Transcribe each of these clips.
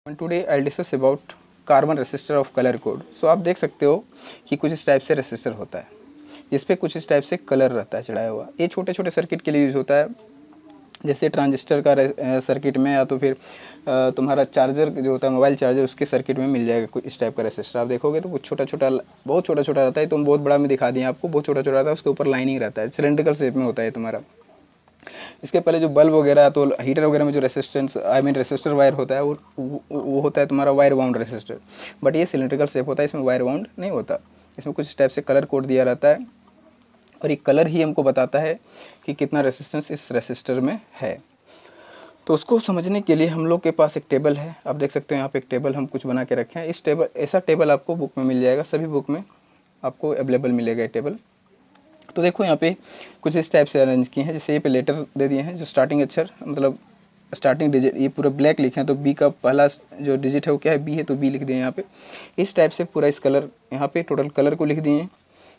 And today I'll discuss about carbon resistor of colour code. So आप देख सकते हो कि कुछ इस टाइप से रेसिस्टर होता है जिस पे कुछ इस टाइप से कलर रहता है चढ़ाया हुआ। ये छोटे छोटे सर्किट के लिए यूज़ होता है, जैसे ट्रांजिस्टर का सर्किट में, या तो फिर तुम्हारा चार्जर जो होता है मोबाइल चार्जर, उसके सर्किट में मिल जाएगा कुछ इस टाइप का रेसिस्टर। आप देखोगे तो कुछ छोटा छोटा, बहुत छोटा छोटा रहता है। तो बहुत बड़ा में दिखा दिया आपको, बहुत छोटा छोटा रहता है, उसके ऊपर लाइनिंग रहता है, सिलेंड्रिकल शेप में होता है तुम्हारा। इसके पहले जो बल्ब वगैरह, तो हीटर वगैरह में जो रेसिस्टेंस रेसिस्टर वायर होता है वो होता है तुम्हारा वायर बाउंड रेसिस्टर। बट ये सिलेंड्रिकल शेप होता है, इसमें वायर बाउंड नहीं होता। इसमें कुछ टाइप से कलर कोड दिया रहता है और ये कलर ही हमको बताता है कि कितना रेसिस्टेंस इस रेसिस्टर में है। तो उसको समझने के लिए हम लोग के पास एक टेबल है। आप देख सकते हो यहाँ पे एक टेबल हम कुछ बना के रखे हैं। इस टेबल, ऐसा टेबल आपको बुक में मिल जाएगा, सभी बुक में आपको अवेलेबल मिलेगा ये टेबल। तो देखो यहाँ पे कुछ इस टाइप से अरेंज किए हैं। जैसे ये पे लेटर दे दिए हैं, जो स्टार्टिंग अक्षर मतलब स्टार्टिंग डिजिट ये पूरा ब्लैक लिखे हैं, तो बी का पहला जो डिजिट है वो क्या है, बी है, तो बी लिख दिए यहाँ पे। इस टाइप से पूरा इस कलर यहाँ पे टोटल कलर को लिख दिए हैं।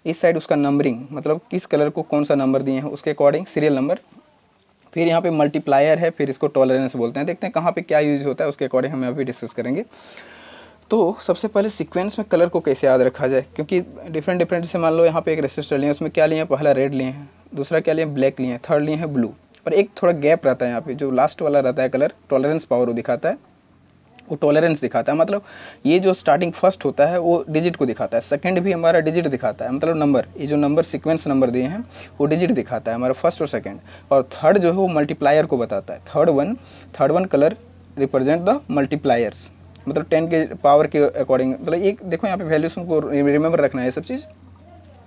इस साइड उसका नंबरिंग, मतलब किस कलर को कौन सा नंबर दिए हैं उसके अकॉर्डिंग सीरियल नंबर। फिर यहाँ पे मल्टीप्लायर है, फिर इसको टॉलरेंस बोलते हैं। देखते हैं कहाँ पे क्या यूज होता है, उसके अकॉर्डिंग हम यहाँ पे डिस्कस करेंगे। तो सबसे पहले सीक्वेंस में कलर को कैसे याद रखा जाए, क्योंकि डिफरेंट डिफरेंट, जैसे मान लो यहाँ पे एक रेसिस्टर लिए, उसमें क्या लिए हैं, पहला रेड लिए हैं, दूसरा क्या लिए, ब्लैक लिए हैं, थर्ड लिए हैं ब्लू। पर एक थोड़ा गैप रहता है यहाँ पे, जो लास्ट वाला रहता है कलर टॉलरेंस पावर वो दिखाता है, वो टॉलरेंस दिखाता है। मतलब ये जो स्टार्टिंग फर्स्ट होता है वो डिजिट को दिखाता है, सेकंड भी हमारा डिजिट दिखाता है, मतलब नंबर, ये जो नंबर सीक्वेंस नंबर दिए हैं वो डिजिट दिखाता है हमारा फर्स्ट और सेकंड। और थर्ड जो है वो मल्टीप्लायर को बताता है। Third one colour represent the multipliers, मतलब 10 के पावर के अकॉर्डिंग। मतलब एक देखो यहाँ पे वैल्यूज को रिमेंबर रखना है, ये सब चीज़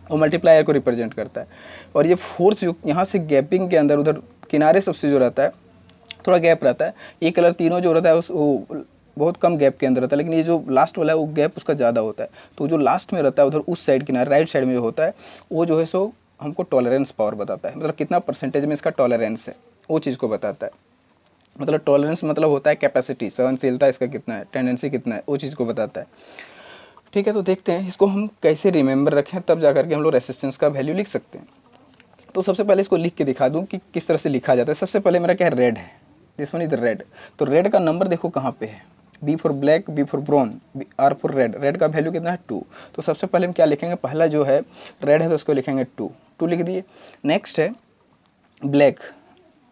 वो मल्टीप्लायर को रिप्रेजेंट करता है। और ये फोर्थ जो यहाँ से गैपिंग के अंदर उधर किनारे सबसे जो रहता है थोड़ा गैप रहता है, ये कलर तीनों जो रहता है उस वो बहुत कम गैप के अंदर रहता है, लेकिन ये जो लास्ट वाला है वो गैप उसका ज़्यादा होता है। तो जो लास्ट में रहता है उधर उस साइड किनारे राइट साइड में जो होता है वो जो है सो हमको टॉलरेंस पावर बताता है, मतलब कितना परसेंटेज में इसका टॉलरेंस है वो चीज़ को बताता है। मतलब टॉलरेंस मतलब होता है कैपेसिटी, सहनशीलता इसका कितना है, टेंडेंसी कितना है, वो चीज़ को बताता है। ठीक है, तो देखते हैं इसको हम कैसे रिमेंबर रखें, तब जा करके हम लोग रेसिस्टेंस का वैल्यू लिख सकते हैं। तो सबसे पहले इसको लिख के दिखा दूं कि किस तरह से लिखा जाता है। सबसे पहले मेरा क्या है, रेड है, दिस वन इज रेड। तो रेड का नंबर देखो कहाँ पे है, B for black, B for brown, R for red. Red का वैल्यू कितना है 2। तो सबसे पहले हम क्या लिखेंगे, पहला जो है रेड है तो उसको लिखेंगे 2 लिख दिए। नेक्स्ट है ब्लैक,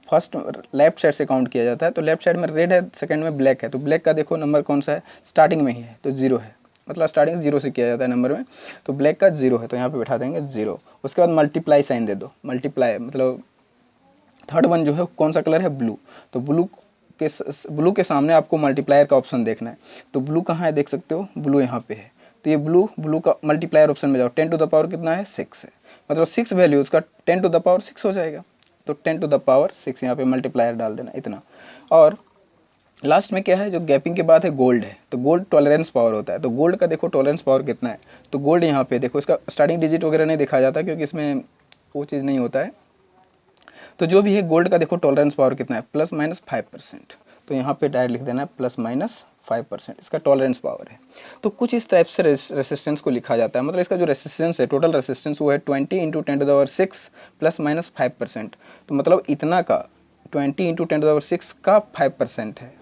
फर्स्ट लेफ्ट साइड से काउंट किया जाता है, तो लेफ्ट साइड में रेड है, सेकंड में ब्लैक है, तो ब्लैक का देखो नंबर कौन सा है, स्टार्टिंग में ही है तो 0 है, मतलब स्टार्टिंग 0 से किया जाता है नंबर में, तो ब्लैक का 0 है, तो यहाँ पे बैठा देंगे 0। उसके बाद मल्टीप्लाई साइन दे दो, मल्टीप्लाई मतलब थर्ड वन जो है कौन सा कलर है, ब्लू। तो ब्लू के सामने आपको मल्टीप्लायर का ऑप्शन देखना है। तो ब्लू कहाँ है, देख सकते हो ब्लू यहाँ पे है। तो ये ब्लू का मल्टीप्लायर ऑप्शन में जाओ, 10 टू द पावर कितना है, 6 है, मतलब 6 वैल्यू उसका 10 टू द पावर 6 हो जाएगा। तो 10 टू द पावर 6 यहाँ पे मल्टीप्लायर डाल देना इतना। और लास्ट में क्या है, जो गैपिंग के बाद है गोल्ड है, तो गोल्ड टॉलरेंस पावर होता है। तो गोल्ड का देखो टॉलरेंस पावर कितना है, तो गोल्ड यहाँ पे देखो, इसका स्टार्टिंग डिजिट वगैरह नहीं दिखाया जाता क्योंकि इसमें वो चीज़ नहीं होता है। तो जो भी है गोल्ड का देखो टॉलरेंस पावर कितना है, +-5%। तो यहाँ पे डायरेक्ट लिख देना है +-5%, इसका टॉलरेंस पावर है। तो कुछ इस टाइप से रेसिस्टेंस को लिखा जाता है। मतलब इसका जो रेसिस्टेंस है, टोटल रेसिस्टेंस वो है 20 × 10⁻⁶ +-5%। तो मतलब इतना का 20 × 10⁻⁶ का 5% है,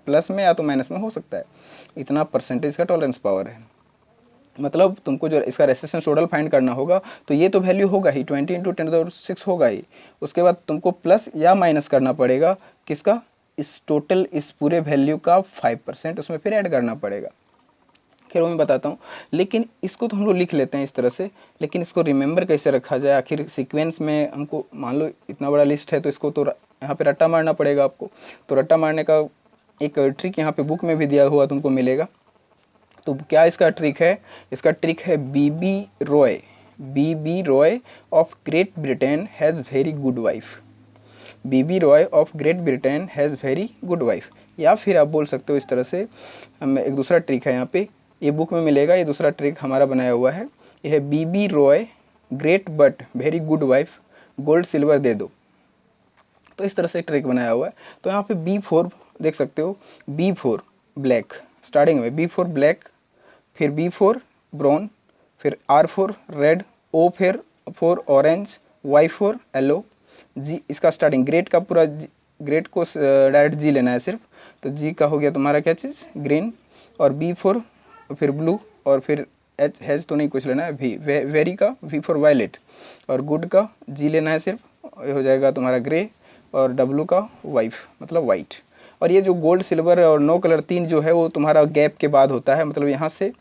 प्लस में या तो माइनस में हो सकता है, इतना परसेंटेज का टॉलरेंस पावर है। मतलब तुमको जो इसका रेसिस्टेंस टोटल फाइंड करना होगा, तो ये तो वैल्यू होगा ही, 20 × 10⁻⁶ होगा ही। उसके बाद तुमको प्लस या माइनस करना पड़ेगा किसका, इस टोटल इस पूरे वैल्यू का 5% उसमें फिर ऐड करना पड़ेगा। खैर वो मैं बताता हूँ, लेकिन इसको तो हम लोग लिख लेते हैं इस तरह से। लेकिन इसको रिमेंबर कैसे रखा जाए, आखिर सीक्वेंस में हमको मान लो इतना बड़ा लिस्ट है, तो इसको तो यहाँ पे रट्टा मारना पड़ेगा आपको। तो रट्टा मारने का एक ट्रिक यहाँ पे बुक में भी दिया हुआ तुमको मिलेगा। तो क्या इसका ट्रिक है, इसका ट्रिक है BB Roy of Great Britain has very good wife. BB Roy of Great Britain has very good wife. या फिर आप बोल सकते हो इस तरह से, हम एक दूसरा ट्रिक है यहाँ पे, ये बुक में मिलेगा, ये दूसरा ट्रिक हमारा बनाया हुआ है। ये है BB Roy great but very good wife, gold silver दे दो। तो इस तरह से ट्रिक बनाया हुआ है। तो यहाँ पे B4 देख सकते हो, B4 ब्लैक, स्टार्टिंग में B4 ब्लैक, फिर B4 ब्राउन, फिर R4 रेड, O फिर 4 ऑरेंज, Y4 येलो, जी इसका स्टार्टिंग ग्रेड का पूरा ग्रेड को डायरेक्ट जी लेना है सिर्फ। तो जी का हो गया तुम्हारा क्या चीज़, ग्रीन, और बी फॉर फिर ब्लू, और फिर एच हैज़ तो नहीं कुछ लेना है, वी वेरी का वी फॉर वायलेट, और गुड का जी लेना है सिर्फ, ये हो जाएगा तुम्हारा ग्रे, और डब्लू का वाइफ मतलब वाइट। और ये जो गोल्ड सिल्वर और नो कलर तीन जो है वो तुम्हारा गैप के बाद होता है, मतलब यहाँ से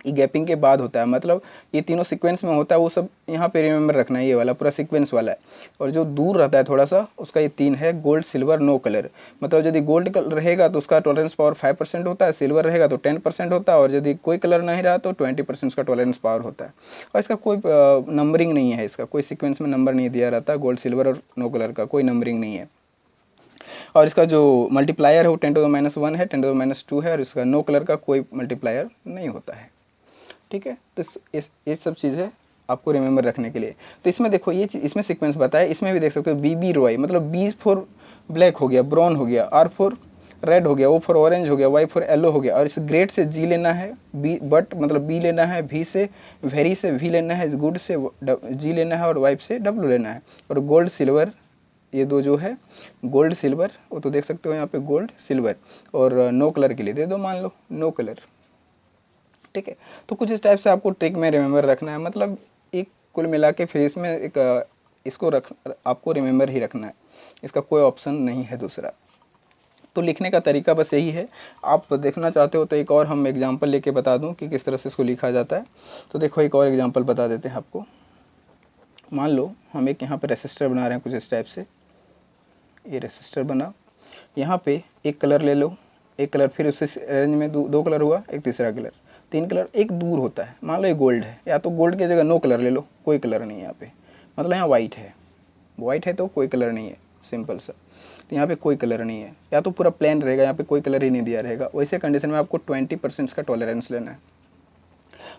ये गैपिंग के बाद होता है, मतलब ये तीनों सीक्वेंस में होता है, वो सब यहाँ पे रिमेंबर रखना है, ये वाला पूरा सीक्वेंस वाला है। और जो दूर रहता है थोड़ा सा उसका ये तीन है, गोल्ड सिल्वर नो कलर, मतलब यदि गोल्ड कलर रहेगा तो उसका टॉलरेंस पावर 5% होता है, सिल्वर रहेगा तो 10% होता है, और यदि कोई कलर नहीं रहा तो 20% उसका टॉलरेंस पावर होता है। और इसका कोई नंबरिंग नहीं है, इसका कोई सिक्वेंस में नंबर नहीं दिया रहता, गोल्ड सिल्वर और नो कलर का कोई नंबरिंग नहीं है। और इसका जो मल्टीप्लायर है वो 10⁻1 है, 10⁻2 है, और इसका नो कलर का कोई मल्टीप्लायर नहीं होता है। ठीक है, तो ये सब चीज़ें आपको रिमेंबर रखने के लिए। तो इसमें देखो ये चीज़ इसमें सीक्वेंस बताया, इसमें भी देख सकते हो बी बी रॉय, मतलब बी फॉर ब्लैक हो गया, ब्राउन हो गया, आर फॉर रेड हो गया, ओ फॉर ऑरेंज हो गया, वाई फॉर येलो हो गया, और इस ग्रेट से जी लेना है, बी बट मतलब बी लेना है, भी से वेरी से वी लेना है, गुड से जी लेना है, और वाइफ से डब्ल्यू लेना है। और गोल्ड सिल्वर ये दो जो है गोल्ड सिल्वर, वो तो देख सकते हो यहाँ पे गोल्ड सिल्वर, और नो कलर के लिए दे दो मान लो नो कलर। ठीक है, तो कुछ इस टाइप से आपको ट्रिक में रिमेंबर रखना है, मतलब एक कुल मिला के फिर इसमें एक इसको रख आपको रिमेंबर ही रखना है, इसका कोई ऑप्शन नहीं है दूसरा। तो लिखने का तरीका बस यही है, आप देखना चाहते हो तो एक और हम एग्जांपल लेके बता दूं कि किस तरह से इसको लिखा जाता है। तो देखो एक और एग्जांपल बता देते हैं आपको। मान लो हम एक यहाँ पर रेसिस्टर बना रहे हैं कुछ इस टाइप से, ये रेसिस्टर बना, यहाँ पे एक कलर ले लो, एक कलर, फिर उसी रेंज में दो कलर हुआ, एक तीसरा कलर, तीन कलर, एक दूर होता है, मान लो ये गोल्ड है, या तो गोल्ड की जगह नो कलर ले लो, कोई कलर नहीं है यहाँ पे, मतलब यहाँ वाइट है तो कोई कलर नहीं है, सिंपल सा। तो यहाँ पे कोई कलर नहीं है, या तो पूरा प्लेन रहेगा, यहाँ पे कोई कलर ही नहीं दिया रहेगा, वैसे कंडीशन में आपको 20% का टॉलरेंस लेना है।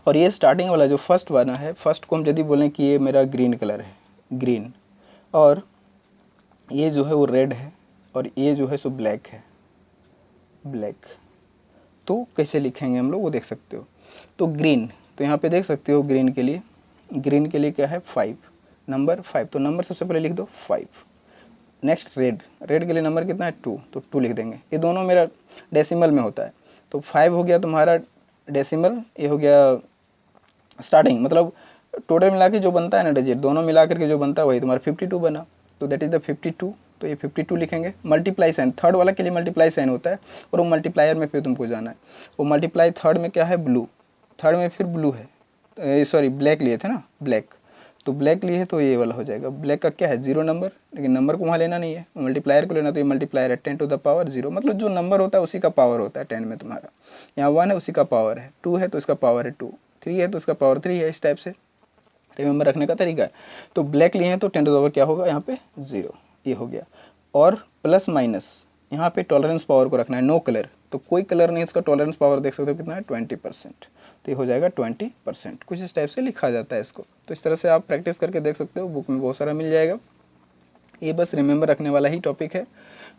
और ये स्टार्टिंग वाला जो फर्स्ट बना है, फर्स्ट को हम यदि बोलें कि ये मेरा ग्रीन कलर है, ग्रीन, और ये जो है वो रेड है, और ये जो है सो ब्लैक है, ब्लैक। तो कैसे लिखेंगे हम लोग वो देख सकते हो। तो ग्रीन, तो यहाँ पे देख सकते हो ग्रीन के लिए क्या है 5, नंबर 5, तो नंबर सबसे पहले लिख दो 5। नेक्स्ट रेड के लिए नंबर कितना है 2, तो 2 लिख देंगे। ये दोनों मेरा डेसिमल में होता है, तो 5 हो गया तुम्हारा डेसिमल, ये हो गया स्टार्टिंग, मतलब टोटल मिला के जो बनता है ना डिजिट, दोनों मिला करके जो बनता है वही तुम्हारा 52 बना, तो दैट इज़ द 52। तो ये 52 लिखेंगे। मल्टीप्लाई साइन, थर्ड वाला के लिए मल्टीप्लाई साइन होता है, और वो मल्टीप्लायर में फिर तुमको जाना है। वो मल्टीप्लाई थर्ड में क्या है ब्लू, थर्ड में फिर ब्लू है, सॉरी ब्लैक लिए थे ना, ब्लैक, तो ब्लैक लिए तो ये वाला हो जाएगा। ब्लैक का क्या है 0 नंबर, लेकिन नंबर को वहाँ लेना नहीं है, मल्टीप्लायर को लेना, तो ये मल्टीप्लायर है 10⁻0, मतलब जो नंबर होता है उसी का पावर होता है 10 में तुम्हारा। यहाँ 1 है उसी का पावर है, 2 है तो इसका पावर है 2, 3 है तो इसका पावर 3 है। इस टाइप से रिमेंबर रखने का तरीका है। तो ब्लैक लिए हैं तो 10 क्या होगा यहाँ पे 0, ये हो गया। और प्लस माइनस यहाँ पे टॉलरेंस पावर को रखना है, नो कलर, तो कोई कलर नहीं, इसका टॉलरेंस पावर देख सकते हो कितना है 20%, तो ये हो जाएगा 20%। कुछ इस टाइप से लिखा जाता है इसको। तो इस तरह से आप प्रैक्टिस करके देख सकते हो, बुक में बहुत सारा मिल जाएगा। ये बस रिमेंबर रखने वाला ही टॉपिक है,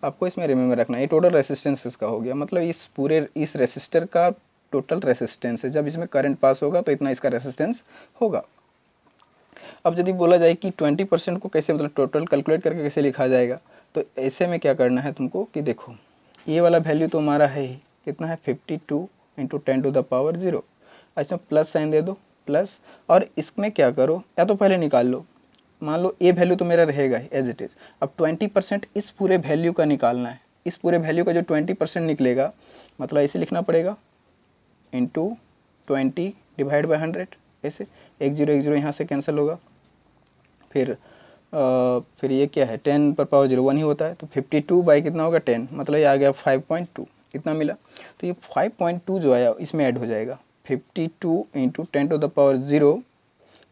आपको इसमें रिमेंबर रखना है। ये टोटल रेसिस्टेंस इसका हो गया, मतलब इस रेसिस्टर का टोटल रेसिस्टेंस है, जब इसमें करंट पास होगा तो इतना इसका रेसिस्टेंस होगा। अब यदि बोला जाए कि 20% को कैसे, मतलब टोटल कैलकुलेट करके कैसे लिखा जाएगा, तो ऐसे में क्या करना है तुमको कि देखो ये वाला वैल्यू तो हमारा है ही, कितना है 52 × 10⁻0। अच्छा प्लस साइन दे दो, प्लस, और इसमें क्या करो, या तो पहले निकाल लो, मान लो ये वैल्यू तो मेरा रहेगा एज इट इज़। अब 20% इस पूरे वैल्यू का निकालना है, इस पूरे वैल्यू का जो 20% निकलेगा, मतलब ऐसे लिखना पड़ेगा इंटू 20 डिवाइड बाई 100, ऐसे 1 0 यहाँ से कैंसिल होगा। फिर ये क्या है 10⁻0 1 ही होता है, तो 52 बाई कितना होगा 10, मतलब ये आ गया 5.2, कितना मिला, तो ये 5.2 जो आया इसमें ऐड हो जाएगा, 52 × 10⁻0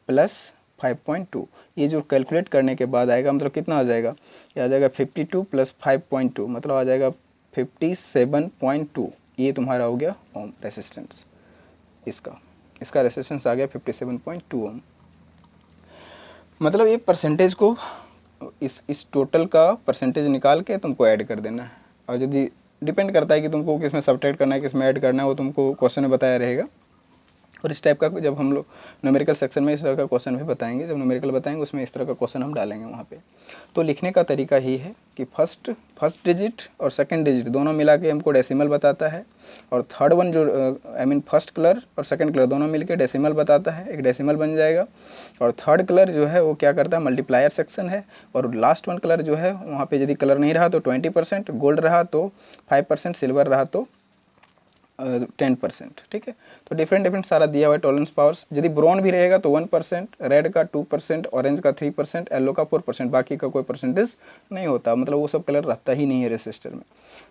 प्लस 5.2, ये जो कैलकुलेट करने के बाद आएगा, मतलब कितना आ जाएगा, ये आ जाएगा 52 प्लस 5.2, मतलब आ जाएगा 57.2। ये तुम्हारा हो गया ओम रेसिस्टेंस, इसका रेसिस्टेंस आ गया 57.2 ओम। मतलब ये परसेंटेज को इस टोटल का परसेंटेज निकाल के तुमको ऐड कर देना है। और यदि डिपेंड करता है कि तुमको किस में सब्ट्रैक्ट करना है, किस में ऐड करना है, वो तुमको क्वेश्चन में बताया रहेगा। और इस टाइप का जब हम लोग न्यूमेरिकल सेक्शन में इस तरह का क्वेश्चन भी बताएंगे, जब न्यूमेरिकल बताएंगे उसमें इस तरह का क्वेश्चन हम डालेंगे वहाँ पे। तो लिखने का तरीका ही है कि फर्स्ट डिजिट और सेकंड डिजिट दोनों मिला के हमको डेसिमल बताता है, और थर्ड वन जो फर्स्ट कलर और सेकंड कलर दोनों मिलके डेसिमल बताता है, एक डेसिमल बन जाएगा। और थर्ड कलर जो है वो क्या करता है, मल्टीप्लायर सेक्शन है। और लास्ट वन कलर जो है वहाँ पे यदि कलर नहीं रहा तो 20%, गोल्ड रहा तो 5%, सिल्वर रहा तो 10%। ठीक है, तो डिफरेंट सारा दिया हुआ है टॉलरेंस पावर्स। यदि ब्राउन भी रहेगा तो 1%, रेड का 2%, ऑरेंज का 3%, येलो का 4%, बाकी का कोई परसेंटेज नहीं होता, मतलब वो सब कलर रहता ही नहीं है रेसिस्टर में।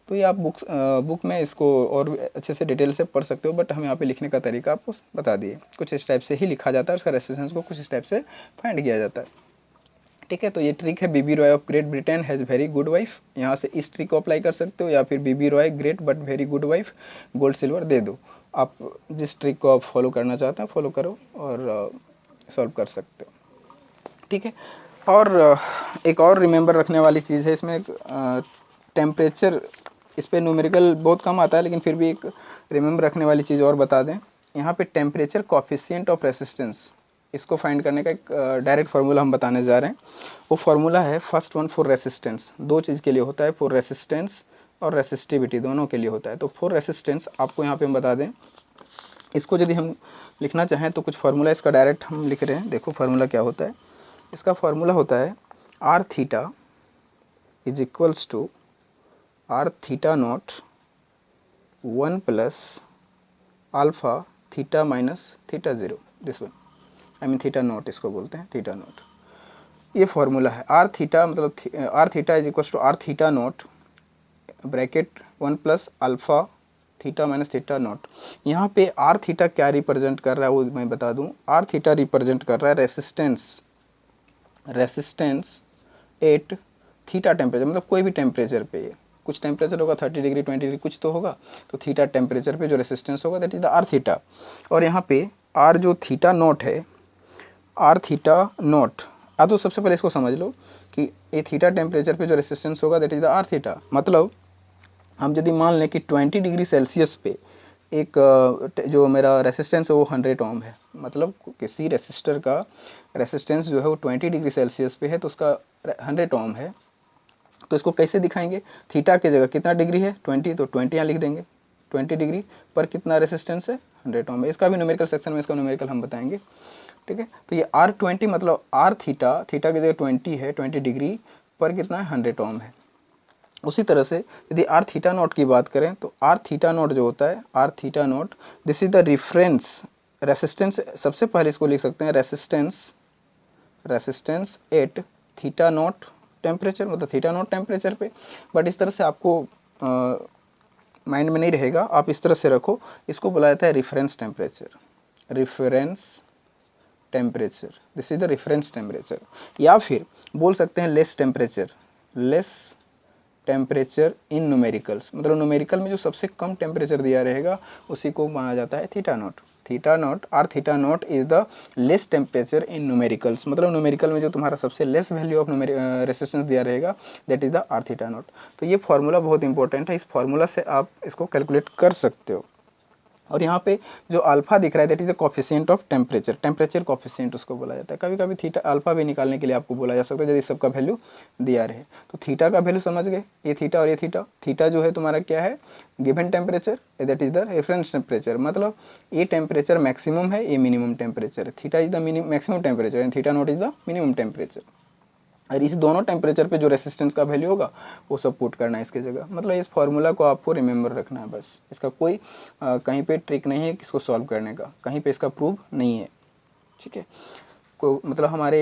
तो ये आप बुक में इसको और भी अच्छे से डिटेल से पढ़ सकते हो, बट हम यहाँ पे लिखने का तरीका आपको बता दिए। कुछ इस टाइप से ही लिखा जाता है, उसका रेसिस्टेंस को कुछ इस टाइप से फाइंड किया जाता है। ठीक है, तो ये ट्रिक है, BB Roy of Great Britain has very good wife. यहाँ से इस ट्रिक को अप्लाई कर सकते हो, या फिर BB Roy great but very good wife, gold silver दे दो। आप जिस ट्रिक को आप फॉलो करना चाहते हैं फॉलो करो और सॉल्व कर सकते हो। ठीक है, और एक और रिमेंबर रखने वाली चीज़ है इसमें, टेम्परेचर, इस पर न्यूमेरिकल बहुत कम आता है, लेकिन फिर भी एक रिमेंबर रखने वाली चीज़ और बता दें। यहाँ पे टेम्परेचर कोफिशिएंट ऑफ रेसिस्टेंस, इसको फाइंड करने का एक डायरेक्ट फार्मूला हम बताने जा रहे हैं। वो फार्मूला है फर्स्ट वन फॉर रेसिस्टेंस, दो चीज़ के लिए होता है, फॉर रेसिस्टेंस और रेसिस्टिविटी दोनों के लिए होता है। तो फॉर रेसिस्टेंस आपको यहाँ पे हम बता दें, इसको यदि हम लिखना चाहें तो कुछ फार्मूला इसका डायरेक्ट हम लिख रहे हैं। देखो फार्मूला क्या होता है, इसका फार्मूला होता है R theta is equals to R theta not 1 plus alpha theta minus theta zero, this one theta not इसको बोलते हैं, थीटा नॉट। ये फार्मूला है आर थीटा, मतलब R theta is equal to R theta not bracket 1 plus alpha theta minus theta not. यहाँ पे are theta क्या represent कर रहा है वो मैं बता दूँ। आर थीटा रिप्रेजेंट कर रहा है रेसिस्टेंस एट थीटा टेम्परेचर, मतलब कोई भी टेम्परेचर पे, ये कुछ टेम्परेचर होगा 30 डिग्री 20 डिग्री कुछ तो होगा, तो थीटा टेम्परेचर पे जो रेसिस्टेंस होगा that is the R theta. और यहाँ पे आर जो थीटा नॉट है, आर थीटा नॉट, तो सबसे पहले इसको समझ लो कि ये थीटा टेम्परेचर पे जो रेसिस्टेंस होगा that is the R theta. मतलब हम यदि मान लें कि 20 डिग्री सेल्सियस पे एक जो मेरा रेसिस्टेंस है वो 100 ओम है, मतलब किसी रेसिस्टर का रेसिस्टेंस जो है वो 20 डिग्री सेल्सियस पे है तो उसका 100 ओम है। तो इसको कैसे दिखाएंगे, थीटा की जगह कितना डिग्री है 20, तो 20 यहाँ लिख देंगे, 20 डिग्री पर कितना रेसिस्टेंस है 100 ओम है। इसका भी न्यूमेरिकल सेक्शन में इसका न्यूमेरिकल हम बताएंगे। ठीक है, तो ये R20 मतलब आर थीटा, थीटा की जगह 20 है, 20 डिग्री पर कितना है 100 ओम है। उसी तरह से यदि आर थीटा नोट की बात करें तो आर थीटा नोट जो होता है, R theta not this is the reference resistance. सबसे पहले इसको लिख सकते हैं resistance at theta not temperature, मतलब थीटा नोट टेम्परेचर पे। बट इस तरह से आपको माइंड में नहीं रहेगा, आप इस तरह से रखो, इसको बोला जाता है reference temperature, this is the reference temperature. या फिर बोल सकते हैं लेस टेम्परेचर इन न्यूमेरिकल्स, मतलब न्यूमेरिकल में जो सबसे कम टेम्परेचर दिया रहेगा उसी को माना जाता है theta not. R theta not is the less temperature in numericals, मतलब न्यूमेरिकल में जो तुम्हारा सबसे लेस वैल्यू ऑफ रेसिस्टेंस दिया रहेगा that is the R theta not. तो ये फार्मूला बहुत इंपॉर्टेंट है, इस फार्मूला से आप इसको कैलकुलेट कर सकते हो। और यहाँ पे जो अल्फा दिख रहा है that is the coefficient of temperature coefficient उसको बोला जाता है। कभी कभी थीटा अल्फा भी निकालने के लिए आपको बोला जा सकता है यदि सबका वैल्यू दिया रहे। तो थीटा का वैल्यू समझ गए, ये थीटा और ये थीटा जो है तुम्हारा क्या है, given temperature that is the reference temperature, मतलब ये टेम्परेचर मैक्सिमम है, ये मिनिमम टेम्परेचर है। Theta is the maximum temperature and theta not is the minimum temperature. और इस दोनों टेम्परेचर पे जो रेसिस्टेंस का वैल्यू होगा वो सब पुट करना है इसके जगह। मतलब इस फार्मूला को आपको रिमेंबर रखना है बस, इसका कोई कहीं पे ट्रिक नहीं है इसको सॉल्व करने का, कहीं पे इसका प्रूफ नहीं है। ठीक है, को मतलब हमारे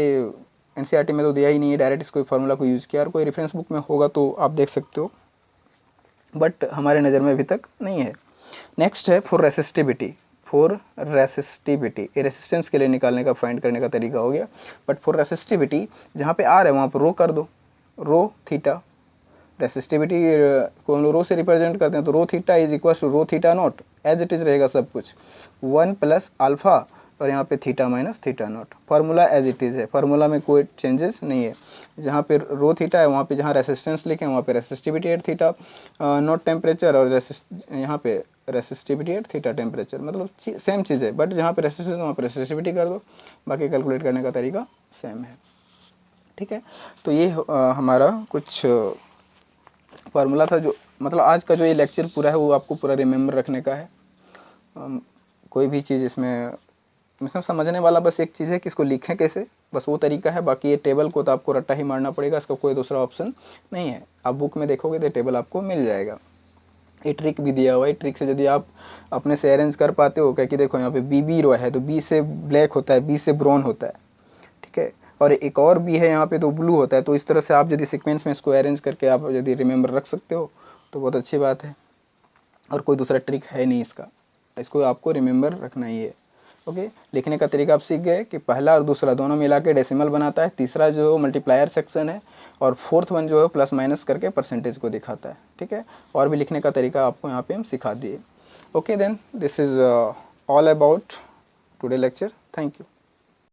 एनसीईआरटी में तो दिया ही नहीं है, डायरेक्ट इसको फार्मूला को यूज़ किया, और कोई रेफरेंस बुक में होगा तो आप देख सकते हो, बट हमारे नज़र में अभी तक नहीं है। नेक्स्ट है फॉर रेसिस्टिविटी, ये रेसिस्टेंस के लिए निकालने का फाइंड करने का तरीका हो गया। बट फॉर रेसिस्टिविटी जहाँ पे आर है वहाँ पर रो कर दो, रो थीटा, रेसिस्टिविटी को हम लोग रो से रिप्रेजेंट करते हैं, तो rho theta is equal to rho theta nought, as it is रहेगा सब कुछ, 1 प्लस अल्फा और यहाँ पे theta minus theta nought. Formula as it is है, फार्मूला में कोई चेंजेस नहीं है। जहाँ पे रो थीटा है वहाँ पे जहाँ रेसिस्टेंस लिखे वहाँ पे resistivity at theta not temperature, और यहाँ पे रेसिस्टिविटी एट थीटा टेम्परेचर, मतलब सेम चीज़ है, बट जहाँ पे रेसिस्टिविटी वहाँ पे रेसिस्टिविटी कर दो, बाकी कैलकुलेट करने का तरीका सेम है। ठीक है, तो ये हमारा कुछ फार्मूला था, जो मतलब आज का जो ये लेक्चर पूरा है वो आपको पूरा रिमेंबर रखने का है। कोई भी चीज़ इसमें समझने वाला बस एक चीज़ है कि इसको लिखें कैसे, बस वो तरीका है। बाकी ये टेबल को तो आपको रट्टा ही मारना पड़ेगा, इसका कोई दूसरा ऑप्शन नहीं है। आप बुक में देखोगे तो टेबल आपको मिल जाएगा। ये ट्रिक भी दिया हुआ है, ट्रिक से यदि आप अपने से अरेंज कर पाते हो, क्या कि देखो यहाँ पे बी रो है तो बी से ब्लैक होता है, बी से ब्राउन होता है, ठीक है, और एक और बी है यहाँ पे तो ब्लू होता है। तो इस तरह से आप यदि सीक्वेंस में इसको अरेंज करके आप यदि रिमेंबर रख सकते हो तो बहुत अच्छी बात है, और कोई दूसरा ट्रिक है नहीं इसका, इसको आपको रिमेंबर रखना ही है। ओके, लिखने का तरीका आप सीख गए कि पहला और दूसरा दोनों मिला के डेसिमल बनाता है, तीसरा जो मल्टीप्लायर सेक्शन है, और फोर्थ वन जो है प्लस माइनस करके परसेंटेज को दिखाता है। ठीक है, और भी लिखने का तरीका आपको यहाँ पे हम सिखा दिए। Okay then, this is all about today lecture. Thank you.